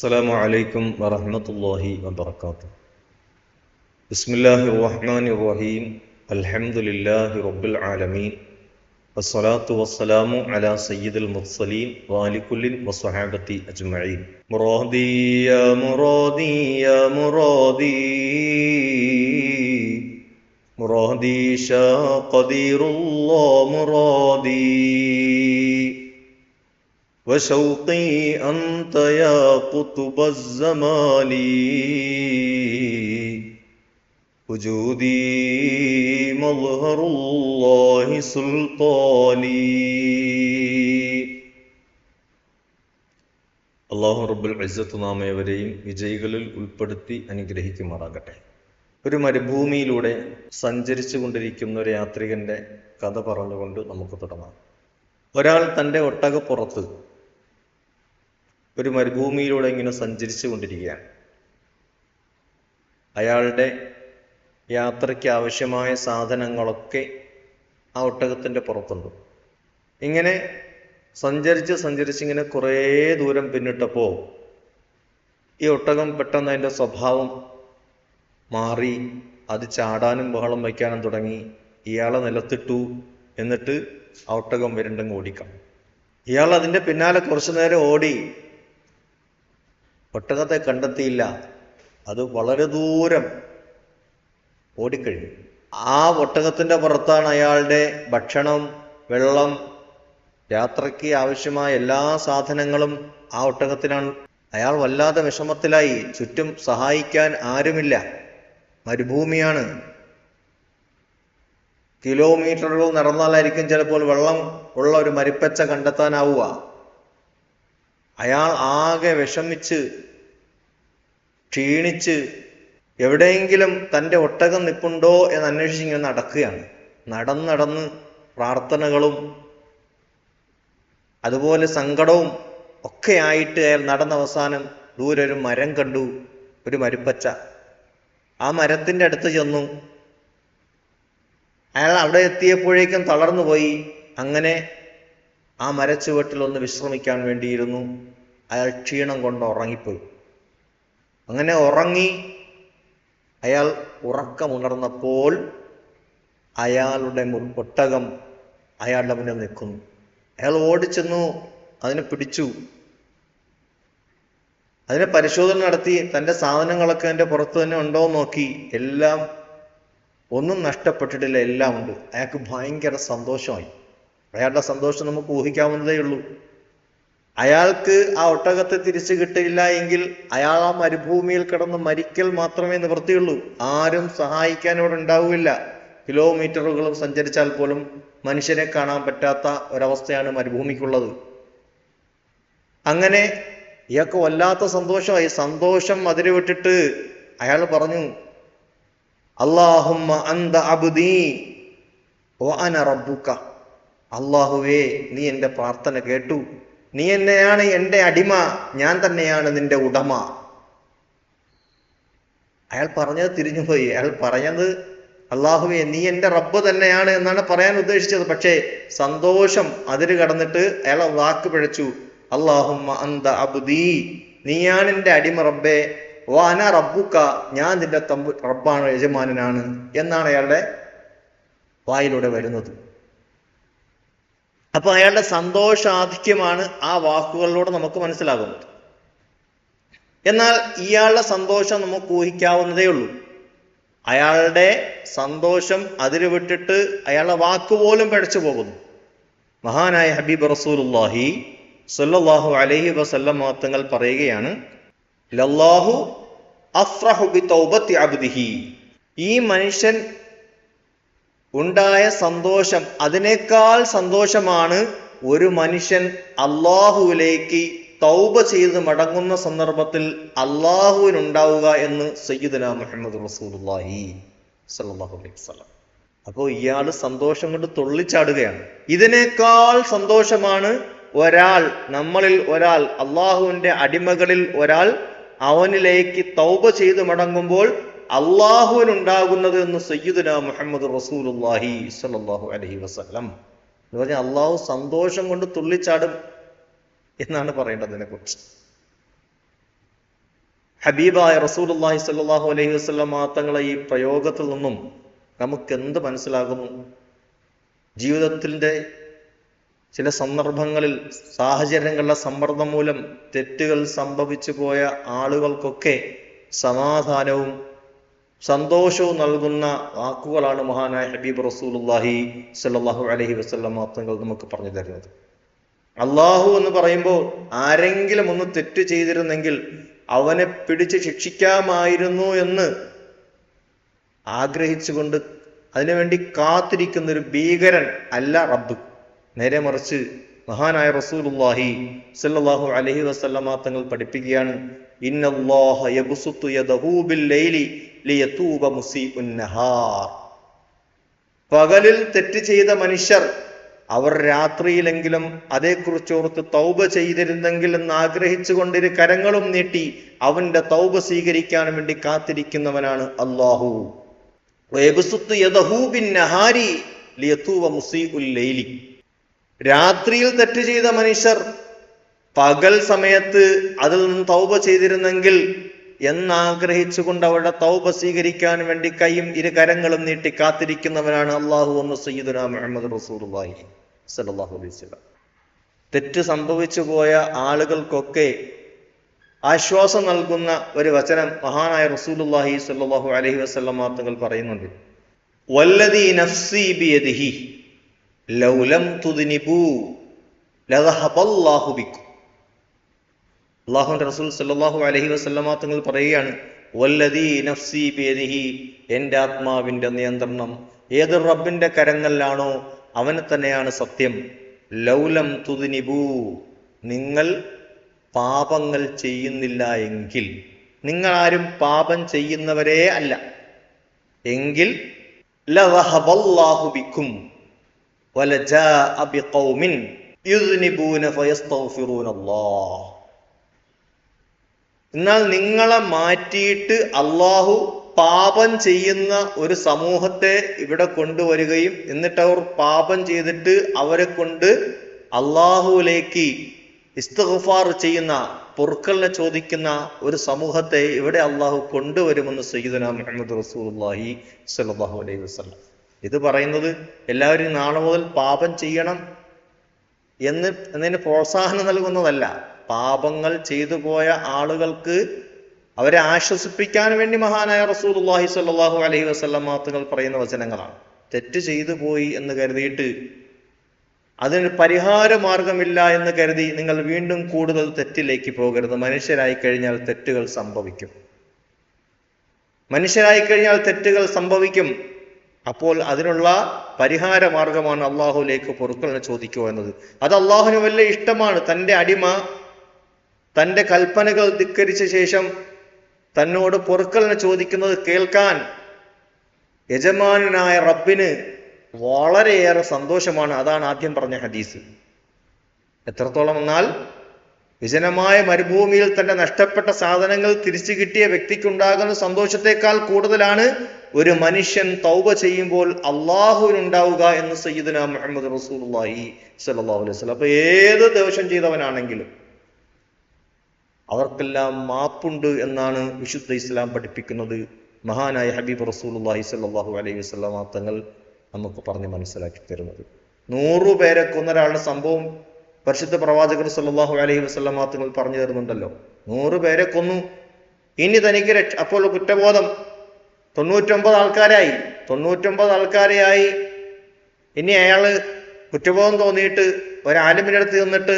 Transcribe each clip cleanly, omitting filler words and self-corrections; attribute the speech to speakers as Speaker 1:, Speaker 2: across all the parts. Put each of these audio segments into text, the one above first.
Speaker 1: السلام عليكم ورحمة الله وبركاته. بسم الله الرحمن الرحيم. الحمد لله رب العالمين. والصلاة والسلام على سيد المرسلين وآل كل وصحابة أجمعين. مرادي يا مرادي يا مرادي مرادي شاء قدير الله مرادي وشوقي أنت يا قطب الزمان وجودي مظهر الله سلطاني. അള്ളാഹു റബ്ബുൽ ഇസ്സത്ത് നാം ഏവരെയും വിജയികളിൽ ഉൾപ്പെടുത്തി അനുഗ്രഹിക്കുമാറാകട്ടെ. ഒരു മരുഭൂമിയിലൂടെ സഞ്ചരിച്ചു കൊണ്ടിരിക്കുന്ന ഒരു യാത്രികന്റെ കഥ പറഞ്ഞുകൊണ്ട് നമുക്ക് തുടങ്ങാം. ഒരാൾ തൻ്റെ ഒട്ടകപ്പുറത്ത് ഒരു മരുഭൂമിയിലൂടെ ഇങ്ങനെ സഞ്ചരിച്ചു കൊണ്ടിരിക്കുകയാണ്. അയാളുടെ യാത്രയ്ക്ക് ആവശ്യമായ സാധനങ്ങളൊക്കെ ആ ഒട്ടകത്തിൻ്റെ പുറത്തുണ്ട്. ഇങ്ങനെ സഞ്ചരിച്ച് ഇങ്ങനെ കുറേ ദൂരം പിന്നിട്ടപ്പോൾ ഈ ഒട്ടകം പെട്ടെന്ന് അതിൻ്റെ സ്വഭാവം മാറി, അത് ചാടാനും ബഹളം വയ്ക്കാനും തുടങ്ങി. ഇയാളെ നിലത്തിട്ടു. എന്നിട്ട് ആ ഒട്ടകം വരണ്ടങ്ങ് ഓടിക്കാം. ഇയാൾ അതിൻ്റെ പിന്നാലെ കുറച്ചു നേരം ഓടി. ഒട്ടകത്തെ കണ്ടെത്തിയില്ല. അത് വളരെ ദൂരം ഓടിക്കഴിഞ്ഞു. ആ ഒട്ടകത്തിൻ്റെ പുറത്താണ് അയാളുടെ ഭക്ഷണം, വെള്ളം, യാത്രയ്ക്ക് ആവശ്യമായ എല്ലാ സാധനങ്ങളും ആ ഒട്ടകത്തിലാണ്. അയാൾ വല്ലാതെ വിഷമത്തിലായി. ചുറ്റും സഹായിക്കാൻ ആരുമില്ല. മരുഭൂമിയാണ്. കിലോമീറ്ററുകൾ നടന്നാലായിരിക്കും ചിലപ്പോൾ വെള്ളം ഉള്ള ഒരു മരുപ്പച്ച കണ്ടെത്താനാവുക. അയാൾ ആകെ വിഷമിച്ച് ക്ഷീണിച്ച് എവിടെയെങ്കിലും തൻ്റെ ഒട്ടകം നിൽപ്പുണ്ടോ എന്ന് അന്വേഷിച്ച് ഇങ്ങനെ നടക്കുകയാണ്. നടന്ന് പ്രാർത്ഥനകളും അതുപോലെ സങ്കടവും ഒക്കെ ആയിട്ട് അയാൾ നടന്ന അവസാനം ദൂരെ ഒരു മരം കണ്ടു, ഒരു മരുപ്പച്ച. ആ മരത്തിൻ്റെ അടുത്ത് ചെന്നു. അയാൾ അവിടെ എത്തിയപ്പോഴേക്കും തളർന്നു പോയി. അങ്ങനെ ആ മരച്ചുവട്ടിൽ ഒന്ന് വിശ്രമിക്കാൻ വേണ്ടിയിരുന്നു. അയാൾ ക്ഷീണം കൊണ്ട് ഉറങ്ങിപ്പോയി. അങ്ങനെ ഉറങ്ങി. അയാൾ ഉറക്കമുണർന്നപ്പോൾ അയാളുടെ ഒട്ടകം അയാളുടെ മുന്നിൽ നിൽക്കുന്നു. അയാൾ ഓടിച്ചെന്നു, അതിനെ പിടിച്ചു. അതിനെ പരിശോധന നടത്തി. തൻ്റെ സാധനങ്ങളൊക്കെ അതിൻ്റെ പുറത്ത് തന്നെ ഉണ്ടോ എന്ന് നോക്കി. എല്ലാം, ഒന്നും നഷ്ടപ്പെട്ടിട്ടില്ല, എല്ലാം ഉണ്ട്. അയാൾക്ക് ഭയങ്കര സന്തോഷമായി. അയാളുടെ സന്തോഷം നമുക്ക് ഊഹിക്കാവുന്നതേ ഉള്ളൂ. അയാൾക്ക് ആ ഒട്ടകത്തെ തിരിച്ചു കിട്ടില്ല എങ്കിൽ അയാൾ ആ മരുഭൂമിയിൽ കിടന്ന് മരിക്കൽ മാത്രമേ നിവൃത്തിയുള്ളൂ. ആരും സഹായിക്കാൻ ഇവിടെ ഉണ്ടാവില്ല. കിലോമീറ്ററുകളും സഞ്ചരിച്ചാൽ പോലും മനുഷ്യനെ കാണാൻ പറ്റാത്ത ഒരവസ്ഥയാണ് മരുഭൂമിക്കുള്ളത്. അങ്ങനെ ഇയാൾക്ക് വല്ലാത്ത സന്തോഷമായി. സന്തോഷം അതിര് വിട്ടിട്ട് അയാൾ പറഞ്ഞു, അല്ലാഹുമ്മ അന്ത അബ്ദീ വ അന റബ്ബുക. അല്ലാഹുവേ, നീ എൻ്റെ പ്രാർത്ഥന കേട്ടു. നീ എന്നെയാണ് എൻ്റെ അടിമ, ഞാൻ തന്നെയാണ് നിന്റെ ഉടമ. അയാൾ പറഞ്ഞത് തിരിഞ്ഞുപോയി. അയാൾ പറഞ്ഞത് അല്ലാഹുവേ, നീ എൻ്റെ റബ്ബ് തന്നെയാണ് എന്നാണ് പറയാൻ ഉദ്ദേശിച്ചത്. പക്ഷേ സന്തോഷം അതിര് കടന്നിട്ട് അയാൾ വാക്ക് പിഴച്ചു. അല്ലാഹുമ്മ അന്ത അബ്ദീ, നീയാണ് എൻ്റെ അടിമ റബ്ബേ, വ അന റബ്ബുക, ഞാൻ നിന്റെ റബ്ബാണ്, യജമാനനാണ് എന്നാണ് അയാളുടെ വായിലൂടെ വരുന്നത്. അപ്പൊ അയാളുടെ സന്തോഷാധിക്യമാണ് ആ വാക്കുകളിലൂടെ നമുക്ക് മനസ്സിലാകുന്നത്. എന്നാൽ ഇയാളുടെ സന്തോഷം നമുക്ക് ഊഹിക്കാവുന്നതേ ഉള്ളൂ. അയാളുടെ സന്തോഷം അതിര് വിട്ടിട്ട് അയാളുടെ വാക്കുപോലും പിഴച്ചു പോകുന്നു. മഹാനായ ഹബീബ് റസൂലുള്ളാഹി സ്വല്ലല്ലാഹു അലൈഹി വസല്ലം തങ്ങൾ പറയുകയാണ്, ലല്ലാഹു അഫ്റഹു ബിതൗബത്തി അബ്ദിഹി. ഈ മനുഷ്യൻ ഉണ്ടായ സന്തോഷം, അതിനേക്കാൾ സന്തോഷമാണ് ഒരു മനുഷ്യൻ അള്ളാഹുവിലേക്ക് തൗബ ചെയ്ത് മടങ്ങുന്ന സന്ദർഭത്തിൽ അള്ളാഹുവിനുണ്ടാവുക എന്ന് സയ്യിദുനാ മുഹമ്മദ് റസൂലുള്ളാഹി സ്വല്ലല്ലാഹു അലൈഹി വസല്ലം. അപ്പോൾ ഇയാൾ സന്തോഷം കൊണ്ട് തുള്ളിച്ചാടുകയാണ്. ഇതിനേക്കാൾ സന്തോഷമാണ് നമ്മളിൽ ഒരാൾ, അള്ളാഹുവിന്റെ അടിമകളിൽ ഒരാൾ അവനിലേക്ക് തൗബ ചെയ്ത് മടങ്ങുമ്പോൾ അള്ളാഹുവിനുണ്ടാകുന്നത് എന്ന് സയ്യിദുനാ മുഹമ്മദ് റസൂലുള്ളാഹി സ്വല്ലല്ലാഹു അലൈഹി വസല്ലം എന്ന് പറഞ്ഞാൽ അള്ളാഹു സന്തോഷം കൊണ്ട് തുള്ളിച്ചാടും എന്നാണ് പറയേണ്ടത് ഇതിനെക്കുറിച്ച്. ഹബീബായ റസൂലുള്ളാഹി സ്വല്ലല്ലാഹു അലൈഹി വസല്ലം തങ്ങളെ ഈ പ്രയോഗത്തിൽ നിന്നും നമുക്ക് എന്ത് മനസ്സിലാകുന്നു? ജീവിതത്തിൻ്റെ ചില സന്ദർഭങ്ങളിൽ സാഹചര്യങ്ങളുടെ സമ്മർദ്ദം മൂലം തെറ്റുകൾ സംഭവിച്ചു പോയ ആളുകൾക്കൊക്കെ സമാധാനവും സന്തോഷവും നൽകുന്ന വാക്കുകളാണ് മഹാനായ ഹബീബ് റസൂലുള്ളാഹി സ്വല്ലല്ലാഹു അലൈഹി വസല്ലം തങ്ങൾ നമുക്ക് പറഞ്ഞു തരുന്നത്. അള്ളാഹു എന്ന് പറയുമ്പോൾ ആരെങ്കിലും ഒന്ന് തെറ്റ് ചെയ്തിരുന്നെങ്കിൽ അവനെ പിടിച്ച് ശിക്ഷിക്കാമായിരുന്നു എന്ന് ആഗ്രഹിച്ചുകൊണ്ട് അതിനുവേണ്ടി കാത്തിരിക്കുന്ന ഒരു ഭീകരൻ അല്ല റബ്ബ്. നേരെ മറിച്ച് മഹാനായ റസൂലുള്ളാഹി സ്വല്ലല്ലാഹു അലൈഹി വസല്ലമ തങ്ങൾ പഠിപ്പിക്കുകയാണ്, ഇന്നല്ലാഹ യബ്സുത്തു യദഹു ബില്ലൈലി ലിയതൂബ മുസീഉൻ നഹാർ. പകലിൽ തെറ്റ് ചെയ്ത മനുഷ്യർ അവർ രാത്രിയിലെങ്കിലും അതേക്കുറിച്ചോർത്ത് തൗബ ചെയ്തിരുന്നെങ്കിൽ എന്ന് ആഗ്രഹിച്ചുകൊണ്ട് ഇരു കരങ്ങളും നീട്ടി അവന്റെ തൗബ സ്വീകരിക്കാൻ വേണ്ടി കാത്തിരിക്കുന്നവനാണ് അല്ലാഹു. രാത്രിയിൽ തെറ്റ് ചെയ്ത മനുഷ്യർ പകൽ സമയത്ത് അതിൽ നിന്ന് തൗബ ചെയ്തിരുന്നെങ്കിൽ എന്നാഗ്രഹിച്ചുകൊണ്ട് അവരുടെ തൗബ സ്വീകരിക്കാൻ വേണ്ടി കൈയും ഇരു കരങ്ങളും നീട്ടി കാത്തിരിക്കുന്നവനാണ് അള്ളാഹു എന്ന് സയ്യിദുനാ മുഹമ്മദ് റസൂലുള്ളാഹി സ്വല്ലല്ലാഹു അലൈഹി വസല്ലം. തെറ്റ് സംഭവിച്ചു പോയ ആളുകൾക്കൊക്കെ ആശ്വാസം നൽകുന്ന ഒരു വചനം മഹാനായ റസൂലുള്ളാഹി സ്വല്ലല്ലാഹു അലൈഹി വസല്ലം തങ്ങൾ പറയുന്നുണ്ട്, വല്ലദീ നഫ്സി ബിയദിഹി ലൗ ലം തുദ്നിബൂ ലദഹബല്ലാഹു ബിക്കും. അല്ലാഹുവിന്റെ റസൂൽ സല്ലല്ലാഹു അലൈഹി വസല്ലം തങ്ങൾ പറയുകയാണ്, വല്ലദീ നഫ്സി ബിയദിഹി, എൻ്റെ ആത്മാവിന്റെ നിയന്ത്രണം ഏത് റബ്ബിന്റെ കരങ്ങളിലാണോ അവന് തന്നെയാണ് സത്യം. ലൗലം തുദ്നിബൂ, നിങ്ങൾ പാപങ്ങൾ ചെയ്യുന്നില്ല എങ്കിൽ, നിങ്ങൾ ആരും പാപം ചെയ്യുന്നവരേ അല്ല എങ്കിൽ, ലദഹബല്ലാഹു ബിക്കും വലജാഅ ബിഖൗമിൻ യുദ്നിബൂന ഫയസ്തഗ്ഫിറൂനല്ലാഹ്. എന്നാൽ നിങ്ങളെ മാറ്റിയിട്ട് അള്ളാഹു പാപം ചെയ്യുന്ന ഒരു സമൂഹത്തെ ഇവിടെ കൊണ്ടുവരികയും എന്നിട്ട് അവർ പാപം ചെയ്തിട്ട് അവരെ കൊണ്ട് അള്ളാഹുവിലേക്ക് ഇസ്തിഗ്ഫാർ ചെയ്യുന്ന, പൊറുക്കലിനെ ചോദിക്കുന്ന ഒരു സമൂഹത്തെ ഇവിടെ അള്ളാഹു കൊണ്ടുവരുമെന്ന് സയ്യിദുനാ മുഹമ്മദ് റസൂലുള്ളാഹി സ്വല്ലല്ലാഹു അലൈഹി വസല്ലം. ഇത് പറയുന്നത് എല്ലാവരും നാളെ മുതൽ പാപം ചെയ്യണം എന്നതിന് പ്രോത്സാഹനം നൽകുന്നതല്ല. പാപങ്ങൾ ചെയ്തു പോയ ആളുകൾക്ക് അവരെ ആശ്വസിപ്പിക്കാൻ വേണ്ടി മഹാനായ റസൂലുള്ളാഹി സ്വല്ലല്ലാഹു അലൈഹി വസല്ലം തങ്ങൾ പറയുന്ന വചനങ്ങളാണ്. തെറ്റ് ചെയ്തു പോയി എന്ന് കരുതിയിട്ട് അതിന് പരിഹാര മാർഗമില്ല എന്ന് കരുതി നിങ്ങൾ വീണ്ടും കൂടുതൽ തെറ്റിലേക്ക് പോകരുത്. മനുഷ്യരായി കഴിഞ്ഞാൽ തെറ്റുകൾ സംഭവിക്കും. മനുഷ്യരായി കഴിഞ്ഞാൽ തെറ്റുകൾ സംഭവിക്കും. അപ്പോൾ അതിനുള്ള പരിഹാര മാർഗമാണ് അള്ളാഹുലേക്ക് പൊറുക്കലിനെ ചോദിക്കുക എന്നത്. അത് അള്ളാഹുവിന് വലിയ ഇഷ്ടമാണ്. തൻ്റെ അടിമ തൻ്റെ കൽപ്പനകൾ ധിക്കരിച്ച ശേഷം തന്നോട് പൊറുക്കലിനെ ചോദിക്കുന്നത് കേൾക്കാൻ യജമാനായ റബ്ബിന് വളരെയേറെ സന്തോഷമാണ്. അതാണ് ആദ്യം പറഞ്ഞ ഹദീസ്. എത്രത്തോളം എന്നാൽ, വിജനമായ മരുഭൂമിയിൽ തന്റെ നഷ്ടപ്പെട്ട സാധനങ്ങൾ തിരിച്ചു കിട്ടിയ വ്യക്തിക്കുണ്ടാകുന്ന സന്തോഷത്തെക്കാൾ കൂടുതലാണ് ഒരു മനുഷ്യൻ തൗബ ചെയ്യുമ്പോൾ അള്ളാഹുവിനുണ്ടാവുക എന്ന് സയ്യിദുനാ മുഹമ്മദ് റസൂലുള്ളാഹി സ്വല്ലല്ലാഹു അലൈഹി വസല്ലം. അപ്പൊ ഏത് ദോഷം ചെയ്തവനാണെങ്കിലും അവർക്കെല്ലാം മാപ്പുണ്ട് എന്നാണ് വിശുദ്ധ ഇസ്ലാം പഠിപ്പിക്കുന്നത്. മഹാനായ ഹബീബ് റസൂലുള്ളാഹി സ്വല്ലല്ലാഹു അലൈഹി വസല്ലം തങ്ങൾ നമുക്ക് പറഞ്ഞ് മനസ്സിലാക്കി തരുന്നത്. 100 പേരെ കൊന്ന ഒരാളുടെ സംഭവം പരിശുദ്ധ പ്രവാചകർ സല്ലല്ലാഹു അലൈഹി വസല്ലം തങ്ങൾ പറഞ്ഞു തരുന്നുണ്ടല്ലോ. 100 പേരെ കൊന്നു, ഇനി തനിക്ക് അപ്പോൾ കുറ്റബോധം 99 ആൾക്കാരായി. 99 ആൾക്കാരെയായി. ഇനി അയാള് കുറ്റബോധം തോന്നിയിട്ട് ഒരാലിമിന്റെ അടുത്ത് ചെന്നിട്ട്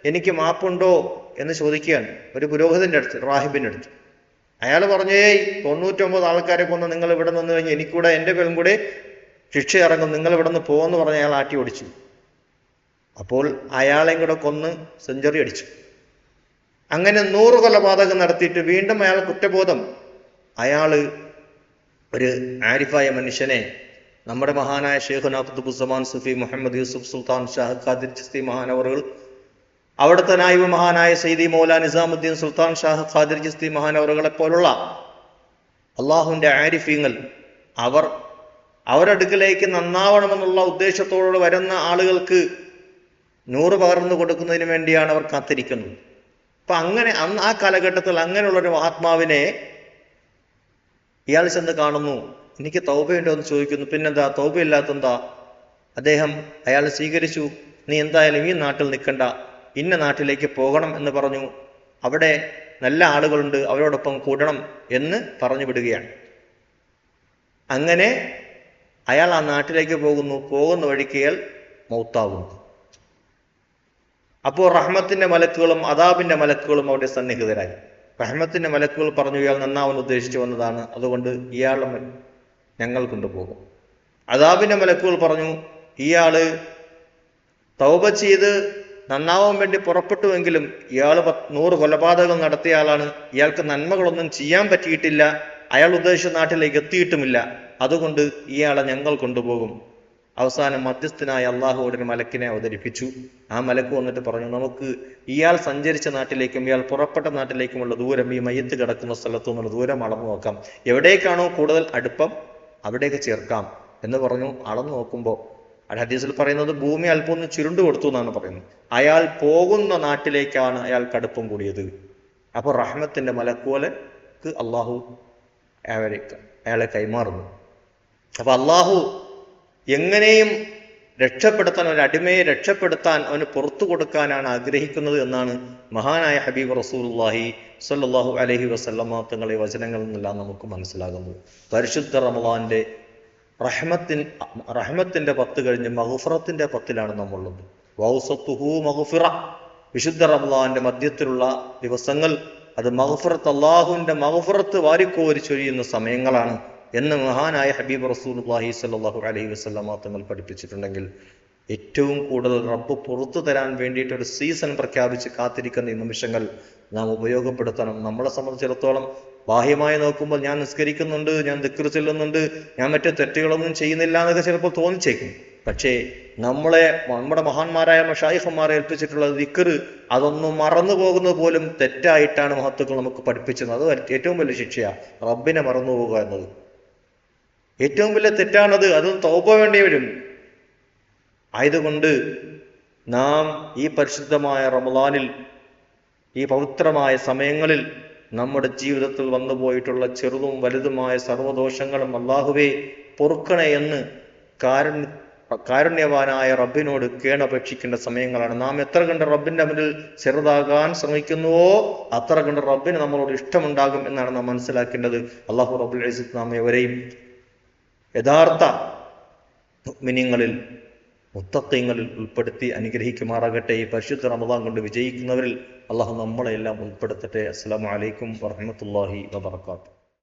Speaker 1: എനിക്ക് മാപ്പുണ്ടോ എന്ന് ചോദിക്കുകയാണ്. ഒരു പുരോഹിതന്റെ അടുത്ത്, റാഹിബിന്റെ അടുത്ത്. അയാൾ പറഞ്ഞു, 99 ആൾക്കാരെ കൊന്ന് നിങ്ങൾ ഇവിടെ നിന്ന് കഴിഞ്ഞ് എനിക്കൂടെ എൻ്റെ പേരും കൂടെ ശിക്ഷ ഇറങ്ങും, നിങ്ങൾ ഇവിടെ നിന്ന് പോകുമെന്ന് പറഞ്ഞ് അയാൾ ആട്ടി ഓടിച്ചു. അപ്പോൾ അയാളെയും കൂടെ കൊന്ന് സെഞ്ചുറി അടിച്ചു. അങ്ങനെ 100 കൊലപാതകം നടത്തിയിട്ട് വീണ്ടും അയാൾ കുറ്റബോധം. അയാള് ഒരു ആരിഫായ മനുഷ്യനെ നമ്മുടെ മഹാനായ ശൈഖുനാ ഖുതുബുസ്സമാൻ സൂഫി മുഹമ്മദ് യൂസുഫ് സുൽത്താൻ ഷാഹ് ഖാദിർ ചിസ്തി മഹാനവറുകൾ, അവിടുത്തെ നായിബ് മഹാനായ സയ്യിദി മൗലാ നിസാമുദ്ദീൻ സുൽത്താൻ ഷാഹ് ഖാദിർ ചിസ്തി മഹാനവറുകളെ പോലുള്ള അള്ളാഹുവിന്റെ ആരിഫീങ്ങൾ, അവരടുക്കിലേക്ക് നന്നാവണമെന്നുള്ള ഉദ്ദേശത്തോട് വരുന്ന ആളുകൾക്ക് 100 പകർന്നു കൊടുക്കുന്നതിന് വേണ്ടിയാണ് അവർ കാത്തിരിക്കുന്നത്. അപ്പൊ അങ്ങനെ അന്ന് ആ കാലഘട്ടത്തിൽ അങ്ങനെയുള്ളൊരു മഹാത്മാവിനെ ഇയാൾ ചെന്ന് കാണുന്നു. എനിക്ക് തൗബയുണ്ടോ എന്ന് ചോദിക്കുന്നു. പിന്നെന്താ തൗബയില്ലാത്തെന്താ? അയാൾ സ്വീകരിച്ചു. നീ എന്തായാലും ഈ നാട്ടിൽ നിൽക്കണ്ട, ഇന്ന നാട്ടിലേക്ക് പോകണം എന്ന് പറഞ്ഞു. അവിടെ നല്ല ആളുകളുണ്ട്, അവരോടൊപ്പം കൂടണം എന്ന് പറഞ്ഞു വിടുകയാണ്. അങ്ങനെ അയാൾ ആ നാട്ടിലേക്ക് പോകുന്നു. പോകുന്ന വഴിക്ക് അയാൾ മൗത്താകുന്നു. അപ്പോൾ റഹ്മത്തിന്റെ മലക്കുകളും അദാബിന്റെ മലക്കുകളും അവിടെ സന്നിഹിതരായി. റഹ്മത്തിന്റെ മലക്കുകൾ പറഞ്ഞു, ഇയാൾ നന്നാവാൻ ഉദ്ദേശിച്ചു വന്നതാണ്, അതുകൊണ്ട് ഇയാളെ ഞങ്ങൾ കൊണ്ടുപോകും. അദാബിന്റെ മലക്കുകൾ പറഞ്ഞു, ഇയാള് തൗബ ചെയ്ത് നന്നാവാൻ വേണ്ടി പുറപ്പെട്ടുവെങ്കിലും ഇയാൾ 100 കൊലപാതകങ്ങൾ നടത്തിയ ആളാണ്, ഇയാൾക്ക് നന്മകളൊന്നും ചെയ്യാൻ പറ്റിയിട്ടില്ല, അയാൾ ഉദ്ദേശിച്ച നാട്ടിലേക്ക് എത്തിയിട്ടുമില്ല, അതുകൊണ്ട് ഇയാളെ ഞങ്ങൾ കൊണ്ടുപോകും. അവസാനം മധ്യസ്ഥനായ അള്ളാഹുവോട് ഒരു മലക്കിനെ അവതരിപ്പിച്ചു. ആ മലക്ക് വന്നിട്ട് പറഞ്ഞു, നമുക്ക് ഇയാൾ സഞ്ചരിച്ച നാട്ടിലേക്കും ഇയാൾ പുറപ്പെട്ട നാട്ടിലേക്കുമുള്ള ദൂരം, ഈ മയ്യത്ത് കിടക്കുന്ന സ്ഥലത്തു നിന്നുള്ള ദൂരം അളന്നു നോക്കാം, എവിടേക്കാണോ കൂടുതൽ അടുപ്പം അവിടേക്ക് ചേർക്കാം എന്ന് പറഞ്ഞു. അളന്നു നോക്കുമ്പോൾ ഹദീസിൽ പറയുന്നത് ഭൂമി അല്പം ഒന്ന് ചുരുണ്ടു കൊടുത്തു എന്നാണ് പറയുന്നത്. അയാൾ പോകുന്ന നാട്ടിലേക്കാണ് അയാൾക്ക് അടുപ്പം കൂടിയത്. അപ്പോൾ റഹ്മത്തിന്റെ മലക്കുവലക്ക് അള്ളാഹു അയാളെ കൈമാറുന്നു. അപ്പൊ അള്ളാഹു എങ്ങനെയും രക്ഷപ്പെടുത്താൻ, ഒരു അടിമയെ രക്ഷപ്പെടുത്താൻ, അവന് പുറത്തു കൊടുക്കാനാണ് ആഗ്രഹിക്കുന്നത് എന്നാണ് മഹാനായ ഹബീബ് റസൂലുള്ളാഹി സ്വല്ലല്ലാഹു അലൈഹി വസല്ലമ തങ്ങളുടെ വചനങ്ങളിൽ നിന്നെല്ലാം നമുക്ക് മനസ്സിലാകുന്നത്. പരിശുദ്ധ റമളാന്റെ റഹ്മത്തിന്റെ 10 കഴിഞ്ഞ് മഗ്ഫിറത്തിന്റെ 10ലാണ് നമ്മളുള്ളത്. വൗസത്തുഹു മഗ്ഫിറ, വിശുദ്ധ റമളാന്റെ മധ്യത്തിലുള്ള ദിവസങ്ങൾ അത് മഗ്ഫിറത്ത്, അള്ളാഹുവിന്റെ മഗ്ഫിറത്ത് വാരിക്കോരി ചൊരിയുന്ന സമയങ്ങളാണ് എന്ന് മഹാനായ ഹബീബ് റസൂലുള്ളാഹി സ്വല്ലല്ലാഹു അലൈഹി വസല്ലമ തങ്ങൾ പഠിപ്പിച്ചിട്ടുണ്ടെങ്കിൽ, ഏറ്റവും കൂടുതൽ റബ്ബ് പുറത്തു തരാൻ വേണ്ടിയിട്ട് ഒരു സീസൺ പ്രഖ്യാപിച്ച് കാത്തിരിക്കുന്ന ഈ നിമിഷങ്ങൾ നാം ഉപയോഗപ്പെടുത്തണം. നമ്മളെ സംബന്ധിച്ചിടത്തോളം ബാഹ്യമായി നോക്കുമ്പോൾ ഞാൻ നിസ്കരിക്കുന്നുണ്ട്, ഞാൻ ദിക്ർ ചൊല്ലുന്നുണ്ട്, ഞാൻ മറ്റു തെറ്റുകളൊന്നും ചെയ്യുന്നില്ല എന്നൊക്കെ ചിലപ്പോൾ തോന്നിച്ചേക്കും. പക്ഷേ നമ്മുടെ മഹാന്മാരായ മശായിഖന്മാരെ ഏൽപ്പിച്ചിട്ടുള്ള ദിക്ർ, അതൊന്നും മറന്നു പോകുന്നത് പോലും തെറ്റായിട്ടാണ് മഹത്തുക്കൾ നമുക്ക് പഠിപ്പിച്ചത്. അത് ഏറ്റവും വലിയ ശിക്ഷയാണ്, റബ്ബിനെ മറന്നു പോകുക എന്നത് ഏറ്റവും വലിയ തെറ്റാണത്. അത് തൗബ വേണ്ടി വരും. ആയതുകൊണ്ട് നാം ഈ പരിശുദ്ധമായ റമളാനിൽ, ഈ പവിത്രമായ സമയങ്ങളിൽ നമ്മുടെ ജീവിതത്തിൽ വന്നുപോയിട്ടുള്ള ചെറുതും വലുതുമായ സർവ്വദോഷങ്ങളും അല്ലാഹുവേ പൊറുക്കണേ എന്ന് കാരുണ്യവാനായ റബ്ബിനോട് കേണപേക്ഷിക്കേണ്ട സമയങ്ങളാണ്. നാം എത്ര കണ്ട് റബ്ബിന്റെ മുന്നിൽ ചെറുതാകാൻ ശ്രമിക്കുന്നുവോ അത്ര കണ്ട് റബ്ബിന് നമ്മളോട് ഇഷ്ടമുണ്ടാകും എന്നാണ് നാം മനസ്സിലാക്കേണ്ടത്. അല്ലാഹു റബ്ബുൽ ഇസ്സത്ത് നാം എവരെയും യഥാർത്ഥ മുഅ്മിനീങ്ങളിൽ, മുത്തഖീങ്ങളിൽ ഉൾപ്പെടുത്തി അനുഗ്രഹിക്കുമാറാകട്ടെ. ഈ പരിശുദ്ധ റമളാൻ കൊണ്ട് വിജയിക്കുന്നവരിൽ അല്ലാഹു നമ്മളെല്ലാം ഉൾപ്പെടുത്തട്ടെ. അസ്സലാമു അലൈക്കും വറഹ്മത്തുള്ളാഹി വബറകാതുഹു.